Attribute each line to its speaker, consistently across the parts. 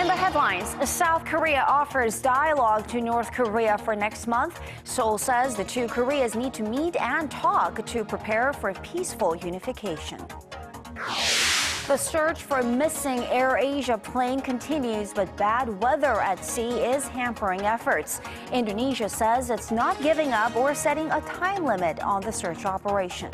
Speaker 1: the headlines, South Korea offers dialogue to North Korea for next month. Seoul says the two Koreas need to meet and talk to prepare for peaceful unification. The search for missing AirAsia plane continues, but bad weather at sea is hampering efforts. Indonesia says it's not giving up or setting a time limit on the search operation.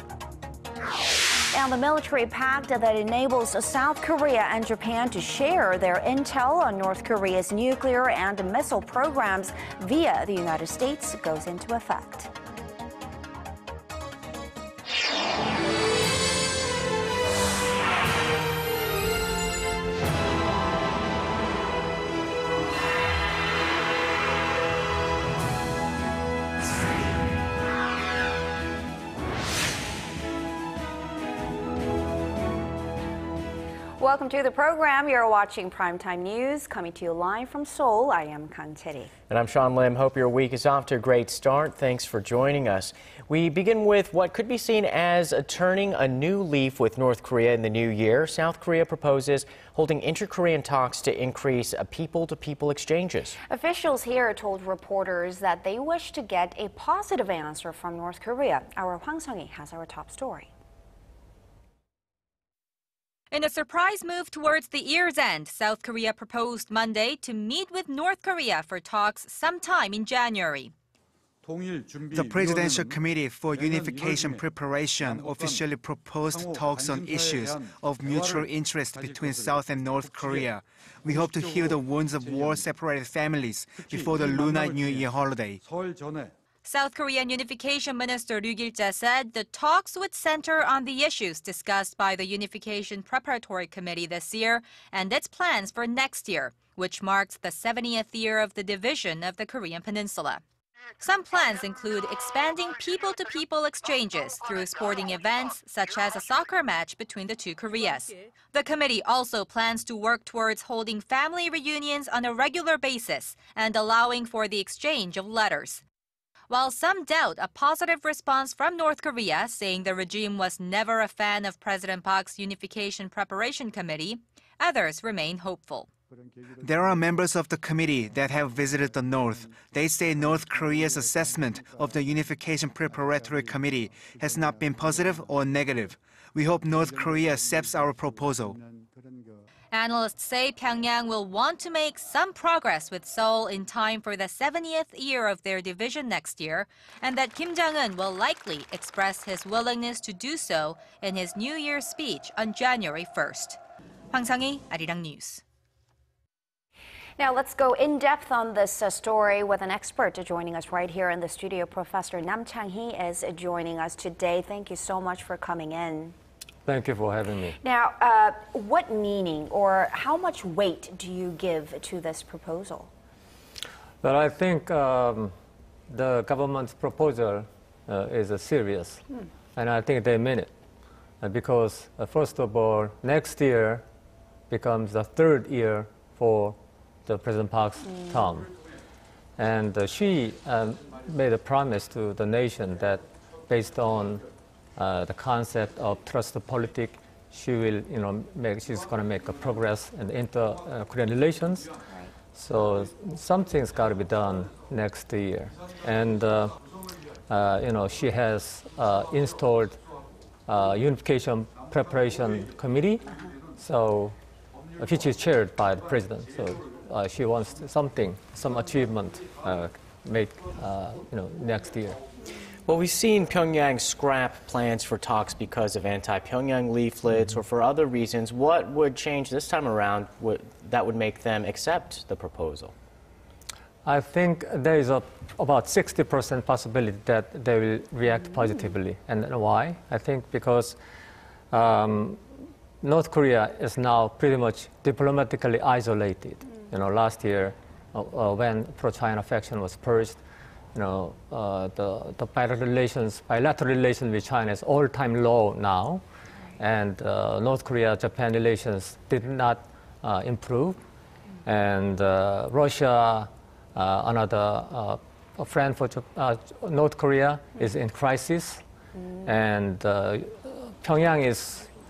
Speaker 1: And the military pact that enables South Korea and Japan to share their intel on North Korea's nuclear and missile programs via the United States goes into effect. Welcome to the program. You're watching Primetime News, coming to you live from Seoul. I am Kang Tae-ri.
Speaker 2: And I'm Sean Lim. Hope your week is off to a great start. Thanks for joining us. We begin with what could be seen as turning a new leaf with North Korea in the new year. South Korea proposes holding inter-Korean talks to increase people-to-people exchanges.
Speaker 1: Officials here told reporters that they wish to get a positive answer from North Korea. Our Hwang Sung-hee has our top story.
Speaker 3: In a surprise move towards the year's end, South Korea proposed Monday to meet with North Korea for talks sometime in January.
Speaker 4: The Presidential Committee for Unification Preparation officially proposed talks on issues of mutual interest between South and North Korea. We hope to heal the wounds of war-separated families before the Lunar New Year holiday.
Speaker 3: South Korean Unification Minister Ryu Gil-jae said the talks would center on the issues discussed by the Unification Preparatory Committee this year and its plans for next year, which marks the 70th year of the division of the Korean Peninsula. Some plans include expanding people-to-people exchanges through sporting events, such as a soccer match between the two Koreas. The committee also plans to work towards holding family reunions on a regular basis and allowing for the exchange of letters. While some doubt a positive response from North Korea, saying the regime was never a fan of President Park's Unification Preparation Committee, others remain hopeful.
Speaker 4: There are members of the committee that have visited the North. They say North Korea's assessment of the Unification Preparatory Committee has not been positive or negative. We hope North Korea accepts our proposal.
Speaker 3: Analysts say Pyongyang will want to make some progress with Seoul in time for the 70th year of their division next year, and that Kim Jong-un will likely express his willingness to do so in his New Year's speech on January 1st. Hwang Sung-hee, Arirang News.
Speaker 1: Now let's go in depth on this story with an expert joining us right here in the studio. Professor Nam Chang-hee is joining us today. Thank you so much for coming in.
Speaker 5: Thank you for having me.
Speaker 1: Now, what meaning or how much weight do you give to this proposal?
Speaker 5: Well, I think the government's proposal is serious, and I think they mean it. Because, first of all, next year becomes the third year for the President Park's term. And she made a promise to the nation that based on the concept of trust politics, she will, she's going to make a progress in inter-Korean relations.
Speaker 1: Right.
Speaker 5: So something's got to be done next year. And, she has installed Unification Preparation Committee, so which is chaired by the president. So she wants some achievement made, next year.
Speaker 2: Well, we've seen Pyongyang scrap plans for talks because of anti-Pyongyang leaflets or for other reasons. What would change this time around that would make them accept the proposal?
Speaker 5: I think there is about 60% possibility that they will react positively. And why? I think because North Korea is now pretty much diplomatically isolated. Last year, when pro-China faction was purged, the bilateral relations with China is all-time low now, and North Korea-Japan relations did not improve, and Russia, another friend for North Korea, is in crisis, and Pyongyang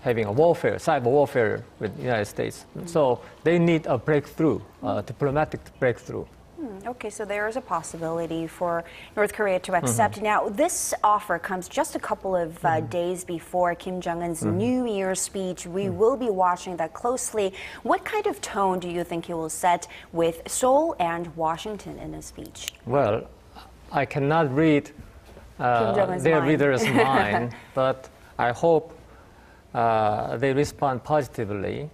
Speaker 5: having a warfare, cyber warfare with the United States. So they need a breakthrough, diplomatic breakthrough.
Speaker 1: Okay, so there is a possibility for North Korea to accept. Now, this offer comes just a couple of days before Kim Jong-un's New Year's speech. We will be watching that closely. What kind of tone do you think he will set with Seoul and Washington in his speech?
Speaker 5: Well, I cannot read their readers' mind, but I hope they respond positively.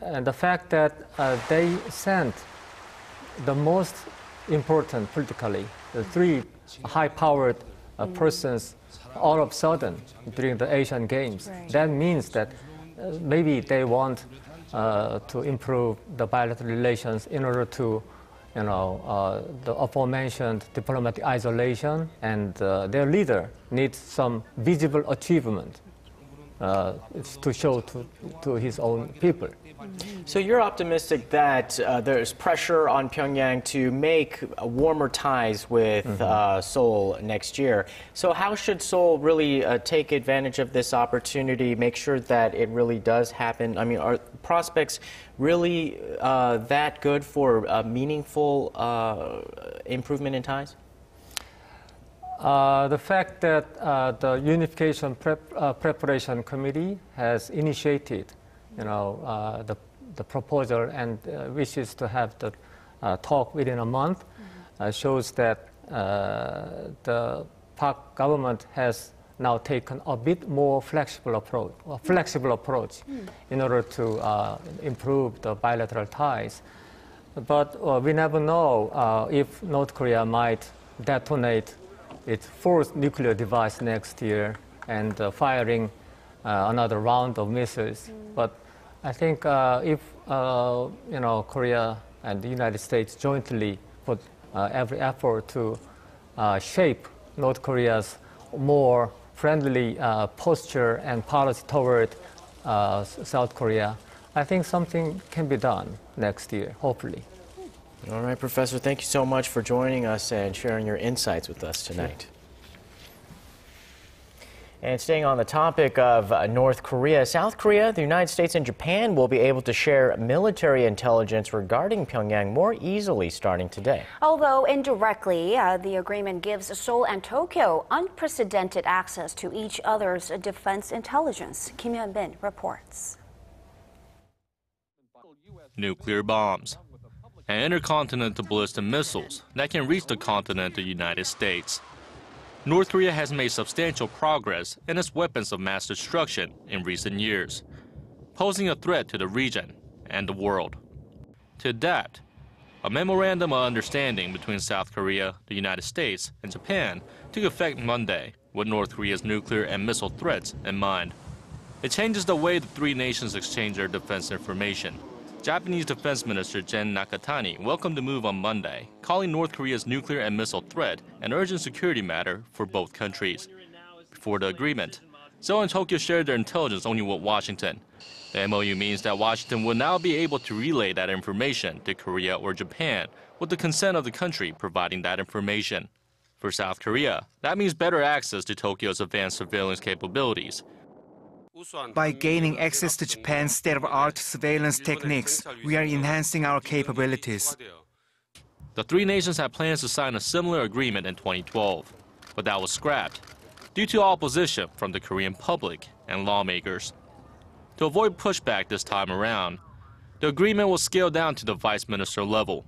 Speaker 5: And the fact that they sent the most important politically, the three high-powered persons all of a sudden during the Asian Games. Right. That means that maybe they want to improve the bilateral relations in order to, the aforementioned diplomatic isolation, and their leader needs some visible achievement to show to his own people.
Speaker 2: So you're optimistic that there's pressure on Pyongyang to make warmer ties with Seoul next year. So how should Seoul really take advantage of this opportunity, make sure that it really does happen? I mean, are prospects really that good for a meaningful improvement in ties?
Speaker 5: The fact that the Unification Preparation Committee has initiated the proposal and wishes to have the talk within a month shows that the Park government has now taken a bit more flexible approach in order to improve the bilateral ties. But we never know if North Korea might detonate its fourth nuclear device next year and firing another round of missiles. But I think if Korea and the United States jointly put every effort to shape North Korea's more friendly posture and policy toward South Korea, I think something can be done next year, hopefully.
Speaker 2: All right, Professor, thank you so much for joining us and sharing your insights with us tonight. And staying on the topic of North Korea, South Korea, the United States, and Japan will be able to share military intelligence regarding Pyongyang more easily starting today.
Speaker 1: Although indirectly, the agreement gives Seoul and Tokyo unprecedented access to each other's defense intelligence. Kim Hyun-bin reports.
Speaker 6: Nuclear bombs and intercontinental ballistic missiles that can reach the continental United States. North Korea has made substantial progress in its weapons of mass destruction in recent years, posing a threat to the region and the world. To that, a memorandum of understanding between South Korea, the United States, and Japan took effect Monday with North Korea's nuclear and missile threats in mind. It changes the way the three nations exchange their defense information. Japanese Defense Minister Gen Nakatani welcomed the move on Monday, calling North Korea's nuclear and missile threat an urgent security matter for both countries. Before the agreement, Seoul and Tokyo shared their intelligence only with Washington. The MOU means that Washington will now be able to relay that information to Korea or Japan with the consent of the country providing that information. For South Korea, that means better access to Tokyo's advanced surveillance capabilities.
Speaker 4: By gaining access to Japan's state-of-the-art surveillance techniques, we are enhancing our capabilities.
Speaker 6: The three nations had plans to sign a similar agreement in 2012, but that was scrapped due to opposition from the Korean public and lawmakers. To avoid pushback this time around, the agreement was scaled down to the vice minister level.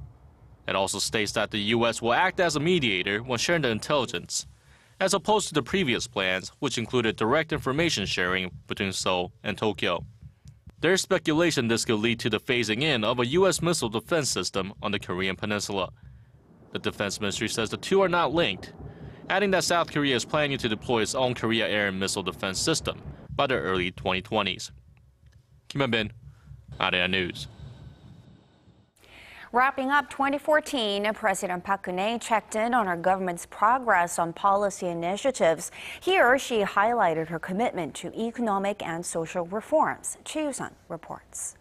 Speaker 6: It also states that the U.S. will act as a mediator when sharing the intelligence, as opposed to the previous plans, which included direct information sharing between Seoul and Tokyo. There's speculation this could lead to the phasing in of a U.S. missile defense system on the Korean peninsula. The Defense Ministry says the two are not linked, adding that South Korea is planning to deploy its own Korea air and missile defense system by the early 2020s. Kim Hyun-bin, ArirAsia News.
Speaker 1: Wrapping up 2014, President Park Geun-hye checked in on our government's progress on policy initiatives. Here, she highlighted her commitment to economic and social reforms. Chi Yoo-sun reports.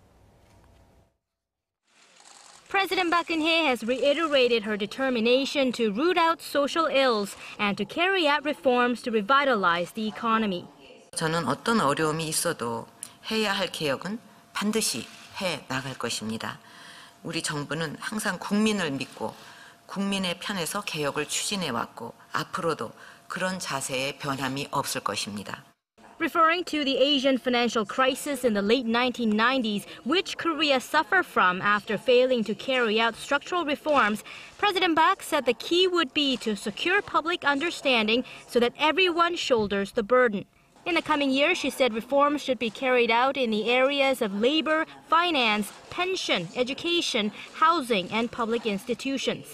Speaker 7: President Park Geun-hye has reiterated her determination to root out social ills and to carry out reforms to revitalize the economy.
Speaker 8: 저는 어떤 어려움이 있어도 해야 할 개혁은 반드시 해 나갈 것입니다. 우리 정부는 항상 국민을 믿고 국민의 편에서 개혁을 추진해 왔고 앞으로도 그런 자세의 변함이 없을 것입니다.
Speaker 7: Referring to the Asian financial crisis in the late 1990s, which Korea suffered from after failing to carry out structural reforms, President Park said the key would be to secure public understanding so that everyone shoulders the burden. In the coming years, she said reforms should be carried out in the areas of labor, finance, pension, education, housing, and public institutions.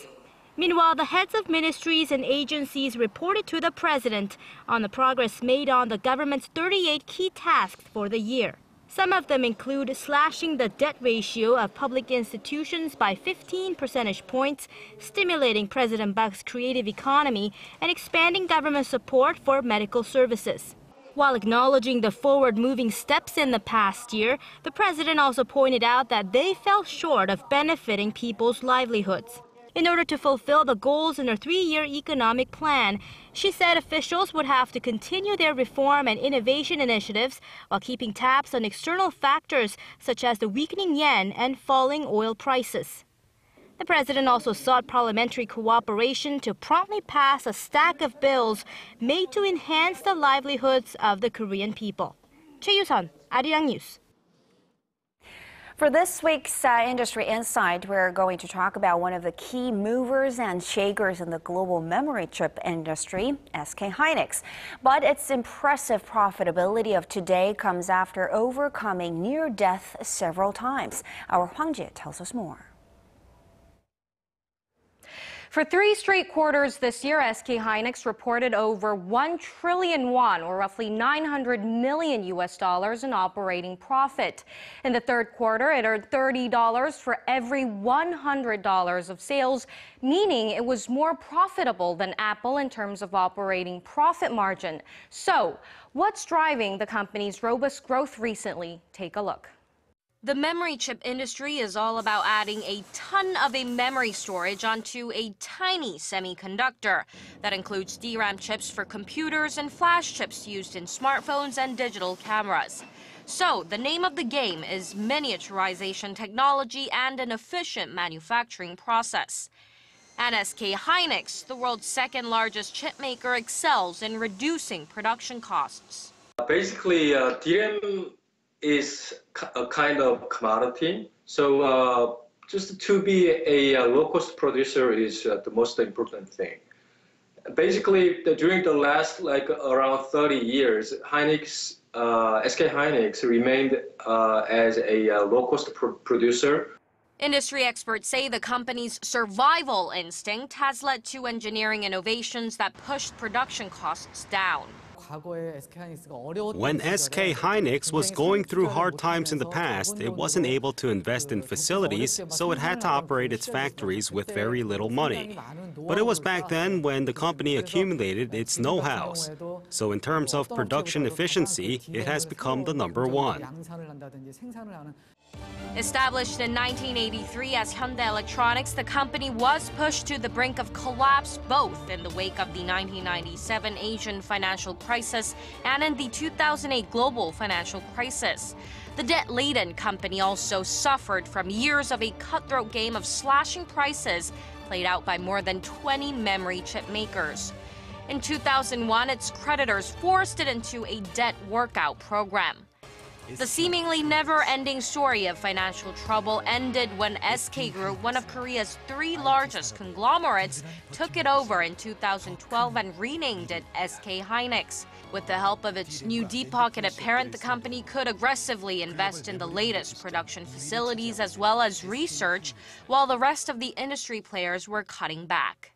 Speaker 7: Meanwhile, the heads of ministries and agencies reported to the president on the progress made on the government's 38 key tasks for the year. Some of them include slashing the debt ratio of public institutions by 15 percentage points, stimulating President Park's creative economy, and expanding government support for medical services. While acknowledging the forward-moving steps in the past year, the president also pointed out that they fell short of benefiting people's livelihoods. In order to fulfill the goals in her 3-year economic plan, she said officials would have to continue their reform and innovation initiatives while keeping tabs on external factors such as the weakening yen and falling oil prices. The president also sought parliamentary cooperation to promptly pass a stack of bills made to enhance the livelihoods of the Korean people. Choi Yu-sun, Arirang News.
Speaker 1: For this week's Industry Insight, we're going to talk about one of the key movers and shakers in the global memory chip industry, SK Hynix. But its impressive profitability of today comes after overcoming near death several times. Our Hwang Jie tells us more.
Speaker 9: For 3 straight quarters this year, SK Hynix reported over 1 trillion won, or roughly $900 million in operating profit. In the third quarter, it earned $30 for every $100 of sales, meaning it was more profitable than Apple in terms of operating profit margin. So, what's driving the company's robust growth recently? Take a look. The memory chip industry is all about adding a ton of a memory storage onto a tiny semiconductor. That includes DRAM chips for computers and flash chips used in smartphones and digital cameras. So, the name of the game is miniaturization technology and an efficient manufacturing process. And SK Hynix, the world's second largest chip maker, excels in reducing production costs.
Speaker 10: Basically, DRAM is a kind of commodity. So just to be a low-cost producer is the most important thing. Basically, during the last around 30 years, SK Hynix remained as a low-cost producer.
Speaker 9: Industry experts say the company's survival instinct has led to engineering innovations that pushed production costs down.
Speaker 11: When SK Hynix was going through hard times in the past, it wasn't able to invest in facilities, so it had to operate its factories with very little money. But it was back then when the company accumulated its know-hows. So in terms of production efficiency, it has become the #1.
Speaker 9: Established in 1983 as Hyundai Electronics, the company was pushed to the brink of collapse both in the wake of the 1997 Asian financial crisis and in the 2008 global financial crisis. The debt-laden company also suffered from years of a cutthroat game of slashing prices played out by more than 20 memory chip makers. In 2001, its creditors forced it into a debt workout program. The seemingly never-ending story of financial trouble ended when SK Group, one of Korea's 3 largest conglomerates, took it over in 2012 and renamed it SK Hynix. With the help of its new deep-pocketed parent, the company could aggressively invest in the latest production facilities as well as research, while the rest of the industry players were cutting back.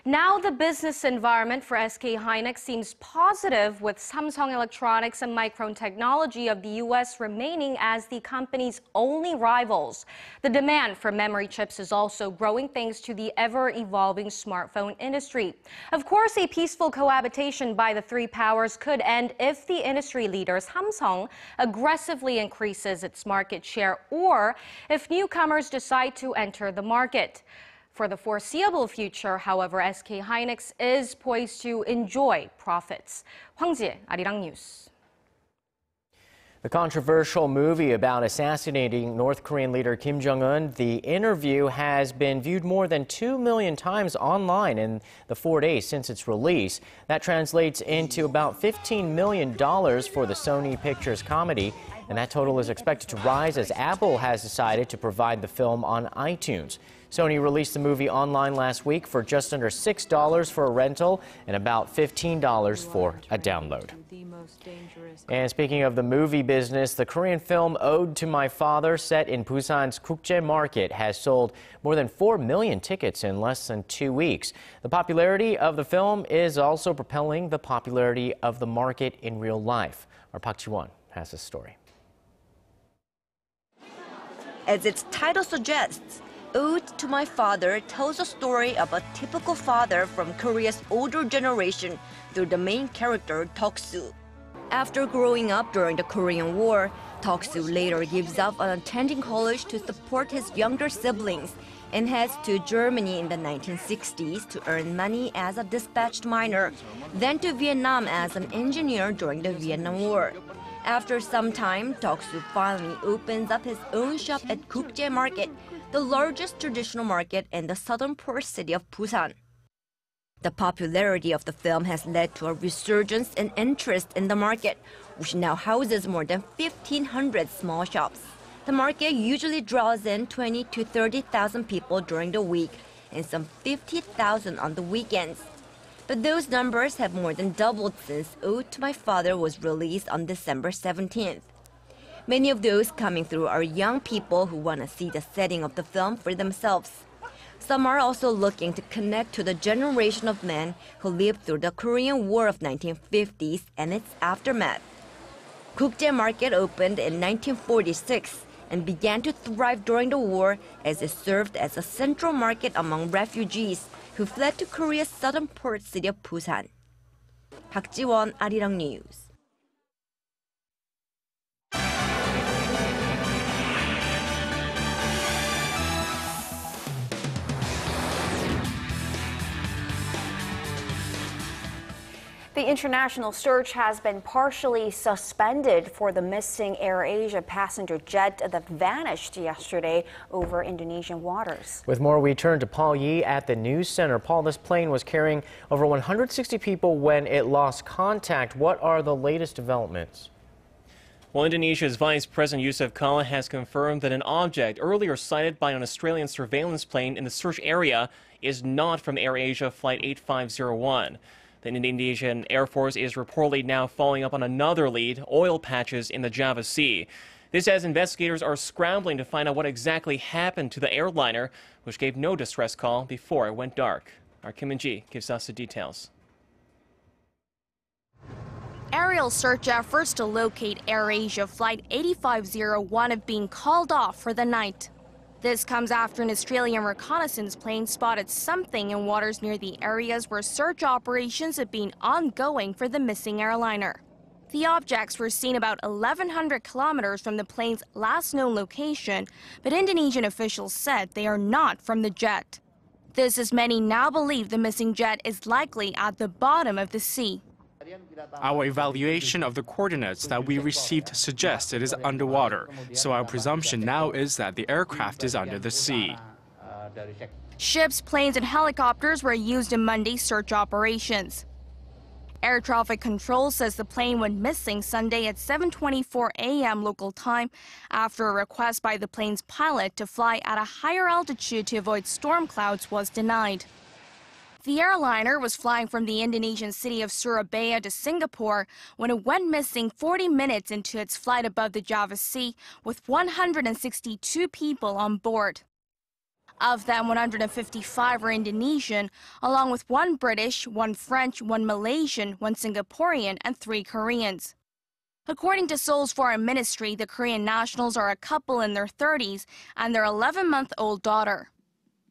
Speaker 9: Now the business environment for SK Hynix seems positive, with Samsung Electronics and Micron Technology of the U.S. remaining as the company's only rivals. The demand for memory chips is also growing thanks to the ever-evolving smartphone industry. Of course, a peaceful cohabitation by the 3 powers could end if the industry leader Samsung aggressively increases its market share or if newcomers decide to enter the market. For the foreseeable future, however, SK Hynix is poised to enjoy profits. Hwang Jie, Arirang News.
Speaker 2: The controversial movie about assassinating North Korean leader Kim Jong-un, The Interview, has been viewed more than 2 million times online in the 4 days since its release. That translates into about $15 million for the Sony Pictures comedy, and that total is expected to rise as Apple has decided to provide the film on iTunes. Sony released the movie online last week for just under $6 for a rental and about $15 for a download. And speaking of the movie business, the Korean film Ode to My Father, set in Busan's Gukje Market, has sold more than 4 million tickets in less than 2 weeks. The popularity of the film is also propelling the popularity of the market in real life. Our Park Ji-won has this story.
Speaker 12: As its title suggests, Ode to My Father tells a story of a typical father from Korea's older generation through the main character, Deok-soo. After growing up during the Korean War, Deok-soo later gives up on attending college to support his younger siblings and heads to Germany in the 1960s to earn money as a dispatched miner, then to Vietnam as an engineer during the Vietnam War. After some time, Deok-soo finally opens up his own shop at Gukje Market, the largest traditional market in the southern port city of Busan. The popularity of the film has led to a resurgence in interest in the market, which now houses more than 1,500 small shops. The market usually draws in 20,000 to 30,000 people during the week and some 50,000 on the weekends. But those numbers have more than doubled since Ode to My Father was released on December 17th. Many of those coming through are young people who want to see the setting of the film for themselves. Some are also looking to connect to the generation of men who lived through the Korean War of 1950s and its aftermath. Gukje Market opened in 1946 and began to thrive during the war as it served as a central market among refugees who fled to Korea's southern port city of Busan. Park Ji-won, Arirang News.
Speaker 1: The international search has been partially suspended for the missing AirAsia passenger jet that vanished yesterday over Indonesian waters.
Speaker 2: With more, we turn to Paul Yi at the news center. Paul, this plane was carrying over 160 people when it lost contact. What are the latest developments?
Speaker 13: Well, Indonesia's Vice President Yusuf Kala has confirmed that an object earlier sighted by an Australian surveillance plane in the search area is not from AirAsia Flight 8501. The Indonesian Air Force is reportedly now following up on another lead, oil patches in the Java Sea. This as investigators are scrambling to find out what exactly happened to the airliner, which gave no distress call before it went dark. Our Kim Min-ji gives us the details.
Speaker 9: Aerial search efforts to locate AirAsia Flight 8501 have been called off for the night. This comes after an Australian reconnaissance plane spotted something in waters near the areas where search operations have been ongoing for the missing airliner. The objects were seen about 1,100 kilometers from the plane's last known location, but Indonesian officials said they are not from the jet. This, as many now believe the missing jet is likely at the bottom of the sea.
Speaker 14: Our evaluation of the coordinates that we received suggests it is underwater, so our presumption now is that the aircraft is under the sea.
Speaker 9: Ships, planes, and helicopters were used in Monday's search operations. Air traffic control says the plane went missing Sunday at 7:24 a.m. local time after a request by the plane's pilot to fly at a higher altitude to avoid storm clouds was denied. The airliner was flying from the Indonesian city of Surabaya to Singapore when it went missing 40 minutes into its flight above the Java Sea with 162 people on board. Of them, 155 were Indonesian, along with 1 British, 1 French, 1 Malaysian, 1 Singaporean, and 3 Koreans. According to Seoul's foreign ministry, the Korean nationals are a couple in their 30s and their 11-month-old daughter.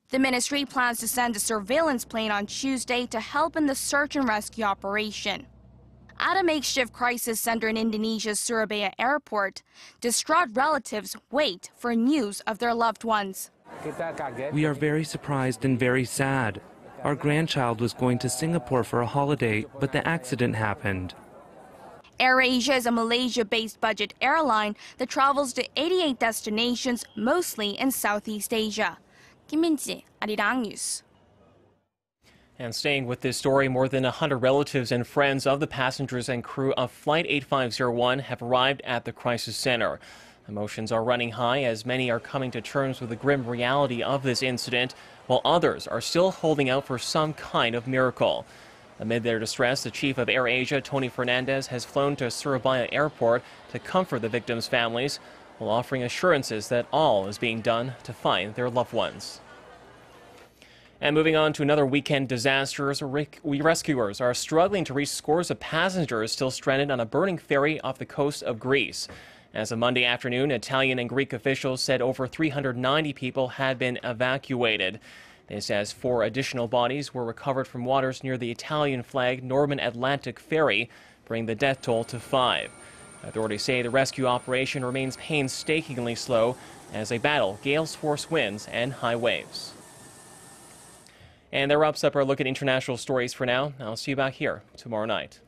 Speaker 9: The ministry plans to send a surveillance plane on Tuesday to help in the search and rescue operation. At a makeshift crisis center in Indonesia's Surabaya airport, distraught relatives wait for news of their loved ones.
Speaker 15: We are very surprised and very sad. Our grandchild was going to Singapore for a holiday, but the accident happened.
Speaker 16: AirAsia is a Malaysia-based budget airline that travels to 88 destinations, mostly in Southeast Asia. Kim Min-ji, Arirang News.
Speaker 13: And staying with this story, more than 100 relatives and friends of the passengers and crew of Flight 8501 have arrived at the crisis center. Emotions are running high as many are coming to terms with the grim reality of this incident, while others are still holding out for some kind of miracle. Amid their distress, the chief of AirAsia, Tony Fernandez, has flown to Surabaya Airport to comfort the victims' families, while offering assurances that all is being done to find their loved ones. And moving on to another weekend disaster, rescuers are struggling to reach scores of passengers still stranded on a burning ferry off the coast of Greece. As of Monday afternoon, Italian and Greek officials said over 390 people had been evacuated. This as 4 additional bodies were recovered from waters near the Italian-flagged Norman Atlantic ferry, bringing the death toll to 5. Authorities say the rescue operation remains painstakingly slow as they battle gales force winds and high waves. And that wraps up our look at international stories for now. I'll see you back here tomorrow night.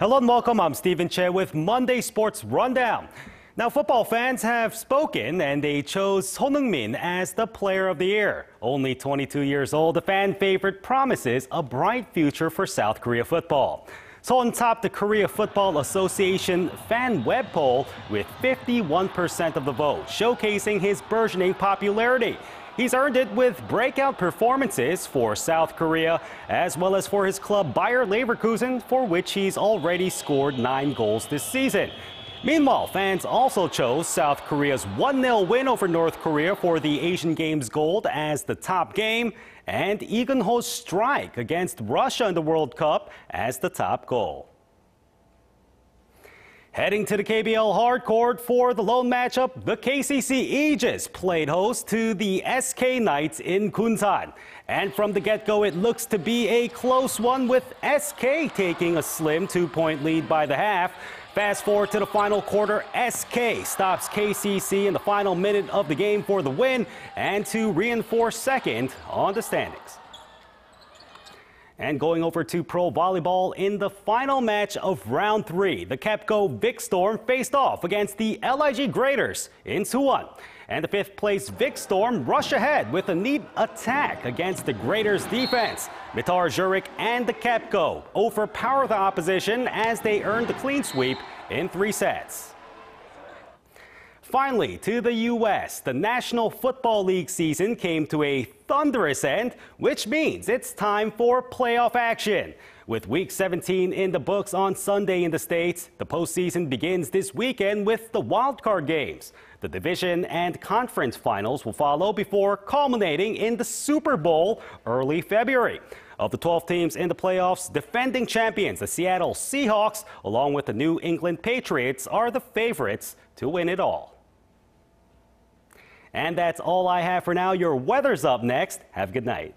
Speaker 11: Hello and welcome. I'm Stephen Che with Monday Sports Rundown. Now, football fans have spoken and they chose Son Heung-min as the Player of the Year. Only 22 years old, the fan favorite promises a bright future for South Korea football. Son topped the Korea Football Association fan web poll with 51% of the vote, showcasing his burgeoning popularity. He's earned it with breakout performances for South Korea, as well as for his club Bayer Leverkusen, for which he's already scored 9 goals this season. Meanwhile, fans also chose South Korea's 1-0 win over North Korea for the Asian Games gold as the top game, and Lee Geun-ho's strike against Russia in the World Cup as the top goal. Heading to the KBL hardcourt for the lone matchup, the KCC Aegis played host to the SK Knights in Kunsan. And from the get-go, it looks to be a close one, with SK taking a slim 2-point lead by the half. Fast forward to the final quarter, SK stops KCC in the final minute of the game for the win and to reinforce second on the standings. And going over to pro volleyball, in the final match of round 3, the KEPCO Vic Storm faced off against the LIG Graders in Suwon. And the 5th place Vic Storm rushed ahead with a neat attack against the Graders defense. Mitar Zurich and the KEPCO overpowered the opposition as they earned the clean sweep in 3 sets. Finally, to the U.S., the National Football League season came to a thunderous end, which means it's time for playoff action. With Week 17 in the books on Sunday in the States, the postseason begins this weekend with the wildcard games. The division and conference finals will follow before culminating in the Super Bowl early February. Of the 12 teams in the playoffs, defending champions, the Seattle Seahawks, along with the New England Patriots, are the favorites to win it all. And that's all I have for now. Your weather's up next. Have a good night.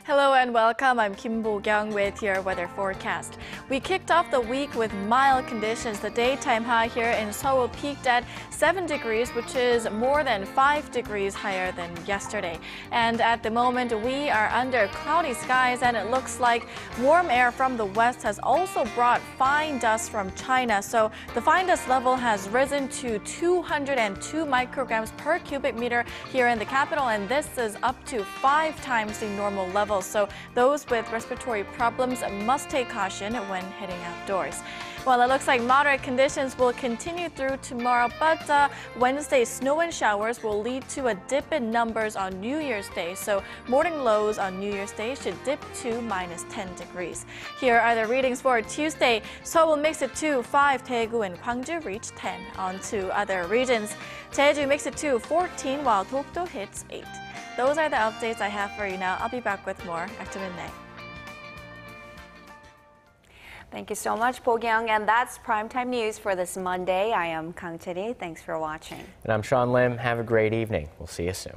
Speaker 17: Hello and welcome. I'm Kim Bo-kyung with your weather forecast. We kicked off the week with mild conditions. The daytime high here in Seoul peaked at 7 degrees, which is more than 5 degrees higher than yesterday. And at the moment, we are under cloudy skies, and it looks like warm air from the west has also brought fine dust from China. So the fine dust level has risen to 202 micrograms per cubic meter here in the capital, and this is up to 5 times the normal level. So those with respiratory problems must take caution when heading outdoors. Well, it looks like moderate conditions will continue through tomorrow, but Wednesday's snow and showers will lead to a dip in numbers on New Year's Day. So morning lows on New Year's Day should dip to -10 degrees. Here are the readings for Tuesday. Seoul will mix it to 5, Daegu and Gwangju reach 10. On to other regions. Jeju makes it to 14, while Dokdo hits 8. Those are the updates I have for you now. I'll be back with more after midnight.
Speaker 1: Thank you so much, Bo-kyung. And that's Primetime News for this Monday. I am Kang Cheri. Thanks for watching.
Speaker 2: And I'm Sean Lim. Have a great evening. We'll see you soon.